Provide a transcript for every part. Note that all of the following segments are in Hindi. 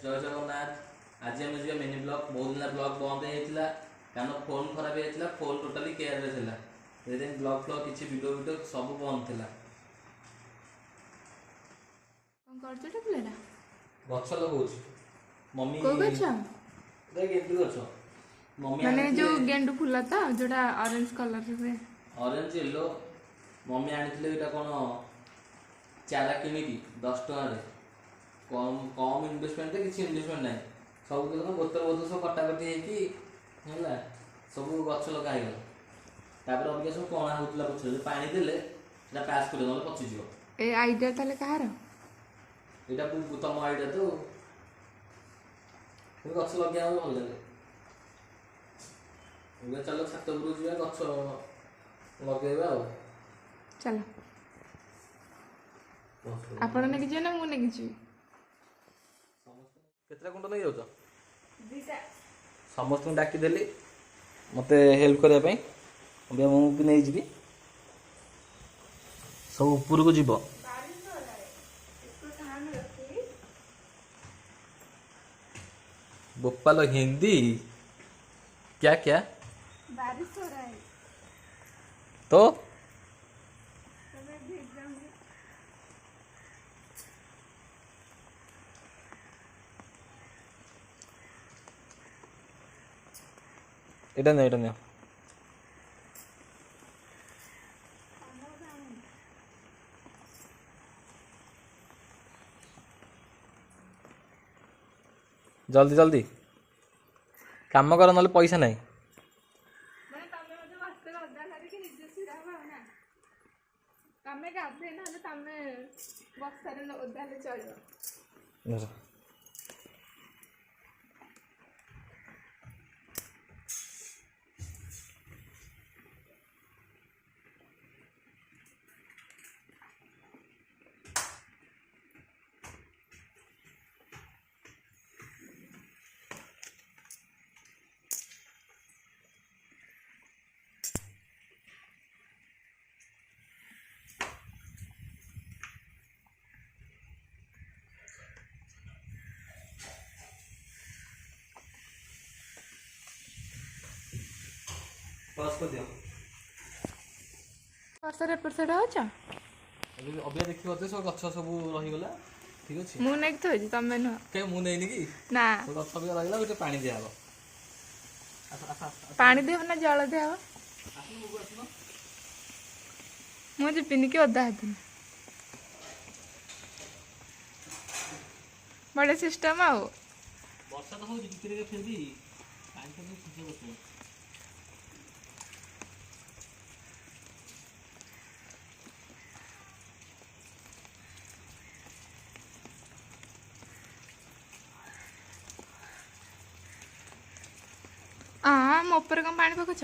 जय जगन्नाथ। आज आम जी मिनी ब्लॉग बहुत दिन ब्लॉग बंद होता कारण फोन खराब होता फोन टोटाली केयरलेस है ब्लॉग फ्लॉग किसी वीडियो वीडियो सब बंद थी। गछ लगाऊँ मम्मी गछ गेंदू गछ मम्मी माने जो गेंडू फूल तो जोड़ा ऑरेंज कलर हुए ऑरेंज येलो मम्मी आनी कौन चारा किणिकी 10 टकर कम कम इनवेस्टमेंट किसी इनवेस्टमेंट ना सब बोतल बोतल सब कटाकटी है सब गछ लगागला अबिका सब कणा होता पचर पानी देले पास कर पचिज ए आइडिया ताले कहार यहाँ तुम आइडिया तो गछ लगे भल लगे चल छात उपरू जा गछ लगेगा चलो आपण ने कि ना मु ने कि केतरा कुंड नहीं जाऊँ समस्त डाकिदेली मत हेल्प करने मुझे नहीं जी सब ऊपर को जीव गोपाल हिंदी क्या क्या बारिश हो रहा है तो এটা না जल्दी जल्दी काम कर ना पैसा नहीं पास कर दियो वर्षा एपट सेट अच्छा अबिया देखियो तो सब गछ सब रही गला ठीक अछि मु नै तो तमे न के मु नै कि ना तो गछ भी रही गला गोटे पानी दिया हबो पानी देव ना जल देव मु जे पिन के ओदा हथिन बड़े सिस्टम आओ वर्षा तो हो जितरे के फिर भी पानी तो खींचे बस मो ऊपर कम पानी पकाच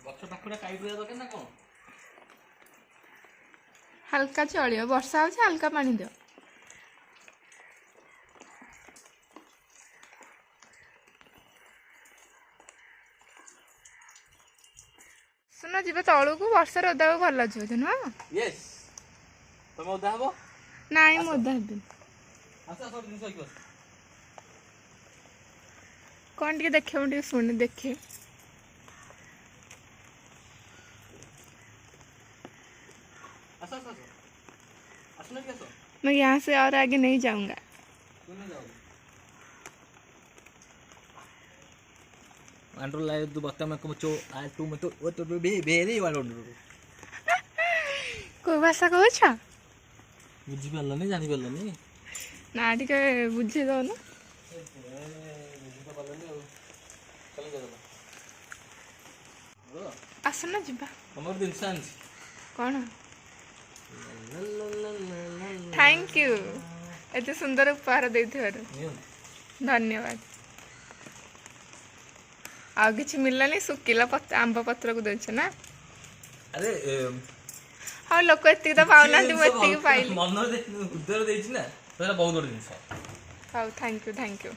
गछ पाखुड़ा काट दिया दरकार ना कौन हल्का चलियो वर्षा हो हल्का पानी दियो सुन जी तलू को वर्षा ओदा भल लगे नुह यस तुम ओदा हबो नाई मु ओदा हेबी अच्छा सब दिन सही कर कौन टे देखे मुझे शुणी देखे अच्छा अच्छा असना कैसे मैं यहाँ से और आगे नहीं जाऊंगा क्यों नहीं जाओगे अंडर लाइव तो बता मैं को आई टू में तो वो तो वेरी वाला कोई भाषा कहछ बुझी पारलनी जानी पारलनी ना टिके बुझे दो ना आसना जीवा हमर दिन सांझ कौन थैंक यू एते सुंदर उपहार देथिबार धन्यवाद आ किछि मिललानी सुकिला आंब पत्र को देछ ना अरे हाँ लोक एति तो पाउना मुझे पाइली मन उद्धर देछि ना तो बहुत बड़ जिंस हाँ थैंक यू